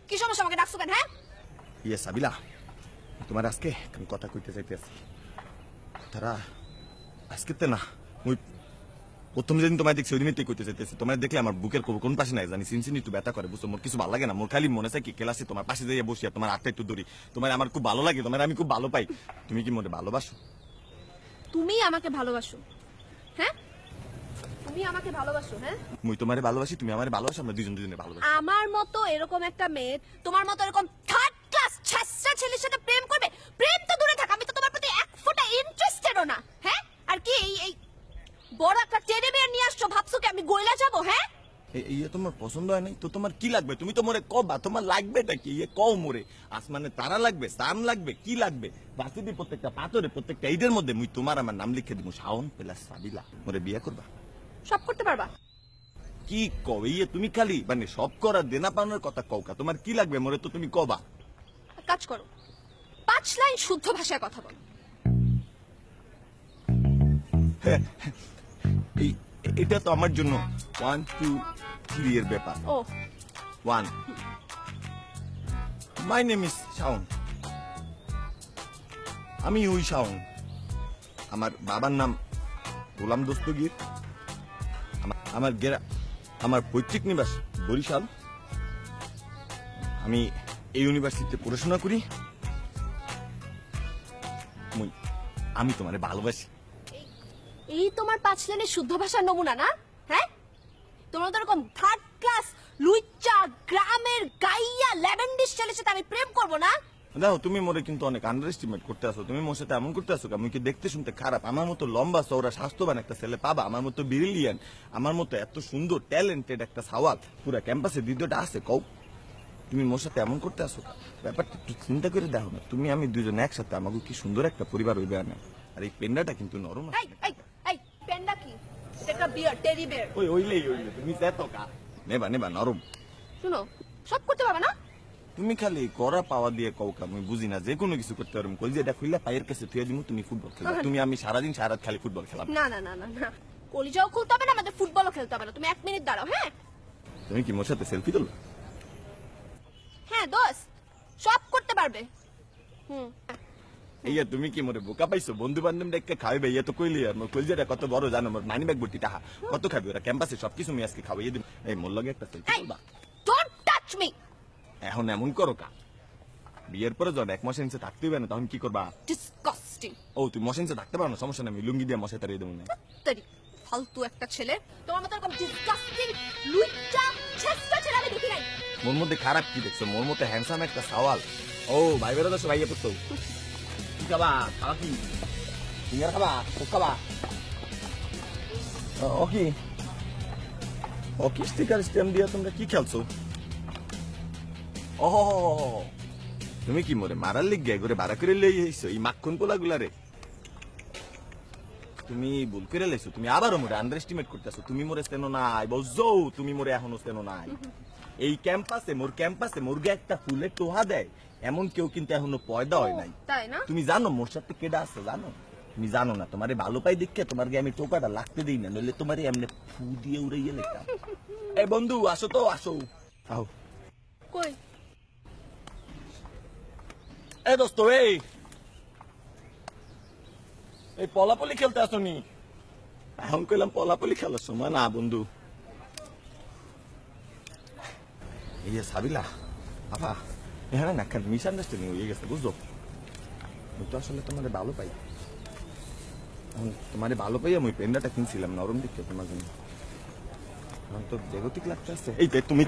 কি সমস্যা, আমাকে ডাকছো কেন? হ্যাঁ ইয়ে সাবিলা, তোমার আজকে আমি কথা কইতে চাইতেছি। তারা আজকে তে না, মুই প্রথম যেদিন তোমায় দেখছি ওই দিনই কইতে চাইতেছি। তোমার দেখলে আমার বুকের কোন পাশে নাই জানি সিনসিনি একটু ব্যথা করে, বুঝছো? মোর কিছু ভালো লাগে না, মোর খালি মনে চাই কি ক্লাসে তোমার পাশে যাইয়া বসিয়া তোমার হাতটা একটু ধরি। তোমার আমার খুব ভালো লাগে, তোমার আমি খুব ভালো পাই। তুমি কি মোরে ভালোবাসো? তুমি আমাকে ভালোবাসো? হ্যাঁ তুমি আমাকে ভালোবাসো? হ্যাঁ মুই তোমারে ভালোবাসি, তুমি আমারে ভালোবাসো, আমরা দুজন দুজনে ভালোবাসি। আমার মতো এরকম একটা মেয়ে তোমার মতো এরকম থার্ড ক্লাস ছাসা ছেলের সাথে প্রেম করবে? প্রেম তো দূরে থাক, আমি তো তোমার প্রতি এক ফোঁটা ইন্টারেস্টেডও না। হ্যাঁ আর কি এই বড় একটা টেডি বিয়ার নিয়ে আসছো, ভাবছো কি আমি গইলা যাব? হ্যাঁ ইয়ে তোমার পছন্দ হয় নাই তো তোমার কি লাগবে? তুমি তো মোরে কবা তোমার লাগবেটা কি? ইয়ে কও মোরে, আসমানে তারা লাগবে, সান লাগবে, কি লাগবে? বাসিদি প্রত্যেকটা পাথরে প্রত্যেকটা ঈদের মধ্যে মুই তোমার আমার নাম লিখে দিব, শাওন প্লাস সাবিলা। মোরে বিয়ে করবা? সব করতে পারবা? কি কও? ইয়ে তুমি খালি মানে সব করার দেনা পাওনার কথা কওকা, তোমার কি লাগবে মোরে তো তুমি কবা। এক কাজ করো, 5 লাইন শুদ্ধ ভাষায় কথা বলো। এটা তো আমার জন্য 1 2 3 এর ব্যাপার। ও 1 মাই নেম ইজ শাওন, আমি ওই শাওন। আমার বাবার নাম গোলাম দস্তগীর। আমার পৈতৃক নিবাস বরিশাল। আমি এই ইউনিভার্সিটিতে পড়াশোনা করি। আমি তোমারে ভালোবাসি। এই তোমার 5 লাইনের শুদ্ধ ভাষার নমুনা না? হ্যাঁ তোমরা তো এরকম থার্ড ক্লাস লুইচা গ্রামের গাইয়া ল্যাভেন্ডিস ছেলের সাথে আমি প্রেম করব না। দেখো তুমি মোরে কিন্তু অনেক আন্ডার এস্টিমেট করতে আসো। তুমি মোর সাথে এমন করতে আসো, আমি কি দেখতে শুনতে খারাপ? আমার মতো লম্বা চওড়া স্বাস্থ্যবান একটা ছেলে পাবা, আমার মতো ব্রিলিয়ান, আমার মতো এত সুন্দর ট্যালেন্টেড একটা সাওয়াল পুরা ক্যাম্পাসে দ্বিতীয়টা আছে কও? তুমি মোর সাথে এমন করতে আসো? ব্যাপারটা একটু চিন্তা করে দেখো না। তুমি আমি দুজন একসাথে আমাকে কি সুন্দর একটা পরিবার হইবে না? আর এই পেন্ডাটা কিন্তু নরম এই এই এই পেন্ডা কি? এটা একটা বিয়ার, টেডি বিয়ার। ওইলে তুমি যেত কা নেবা নেবা নরম। শুনো, সব করতে পারবে না? তুমি খালি করা পাওয়া দিয়ে কৌকা আমি বুঝি না, যে কোনো কিছু করতে পারবো। কই যে এটা খুললে পায়ের কাছে তুই দিমু, তুমি ফুটবল খেলো, তুমি আমি সারাদিন সারা রাত খালি ফুটবল খেলাম। না না না না না, কলিজাও খুলতে হবে না, আমাদের ফুটবলও খেলতে হবে না। তুমি 1 মিনিট দাঁড়াও। হ্যাঁ তুমি কি মোর সাথে সেলফি তুলবে? হ্যাঁ দোস্ত, সব করতে পারবে। ইয়া তুমি কি মোরে বোকা পাইছো? বন্ধু বান্ধব ডেকে খাওয়াইবে ইয়া তো কইলি। আর মোর কলজাটা কত বড় জানো? মোর মানি ব্যাগ ভর্তি টাকা। কত খাবি ওরা? ক্যাম্পাসে সবকিছু আমি আজকে খাওয়াইয়ে দিন। এই মোর লগে একটা সেলফি তুলবা? Don't touch me. এখন এমন করো কা? বিয়ের পরে যখন 1 মাসের নিচে থাকতে হবে না, তখন কি করবা? ডিসকাস্টিং। ও তুই মশার নিচে থাকতে পারো না, সমস্যা নেই, আমি লুঙ্গি দিয়ে মশাই তাড়িয়ে দেবো না। তারি ফালতু একটা ছেলে, তোমার মতো এরকম ডিসকাস্টিং লুইচা ছেস্তা ছেলে আমি দেখি নাই। মোর মধ্যে খারাপ কি দেখছো? মোর মধ্যে হ্যান্ডসাম একটা সাওয়াল। ও ভাই বেরো দশ ভাইয়া পড়ছো কি খাবা? খাবা কি? সিঙ্গার খাবা? কোক খাবা? ওকে ওকে স্টিকার স্ট্যাম্প দিয়ে তোমরা কি খেলছো? ও তুমি কি মোরে মারার লিগ গে করে ভাড়া করে লই আইছো এই মাখন পোলা গুলারে? তুমি ভুল করে লাইছো, তুমি আবারও মোরে আন্ডার এস্টিমেট করতেছো। তুমি মোরে চেনো নাই, বুঝছো? তুমি মোরে এখনো চেনো নাই। এই ক্যাম্পাসে মোরগে একটা ফুলে টোহা দেয় এমন কেউ কিন্তু এখনো পয়দা হয় নাই। তাই না? তুমি জানো মোর সাথে কেডা আছে? জানো? তুমি জানো না? তোমারে ভালো পাই দেখে তোমার গে আমি টোকাটা লাগতে দেই না, নইলে তোমারে এমনি ফু দিয়ে উড়াইয়ে লেখা। এই বন্ধু আসো তো, আসো। আও কই? এ দোস্ত, এই পলাপলি খেলতে আসো নি? এখন কইলাম পলাপলি খেলার সময় না বন্ধু। এই যে সাবিলা আপা, এখানে না একটা মিসআন্ডারস্ট্যান্ডিং হয়ে গেছে, বুঝছো? আমি তো আসলে তোমার ভালো পাই। তোমার ভালো পাই আমি পেন্ডাটা কিনছিলাম নরম দিকে তোমার জন্য। এখন তো বেগতিক লাগতে আসছে। এই তুমি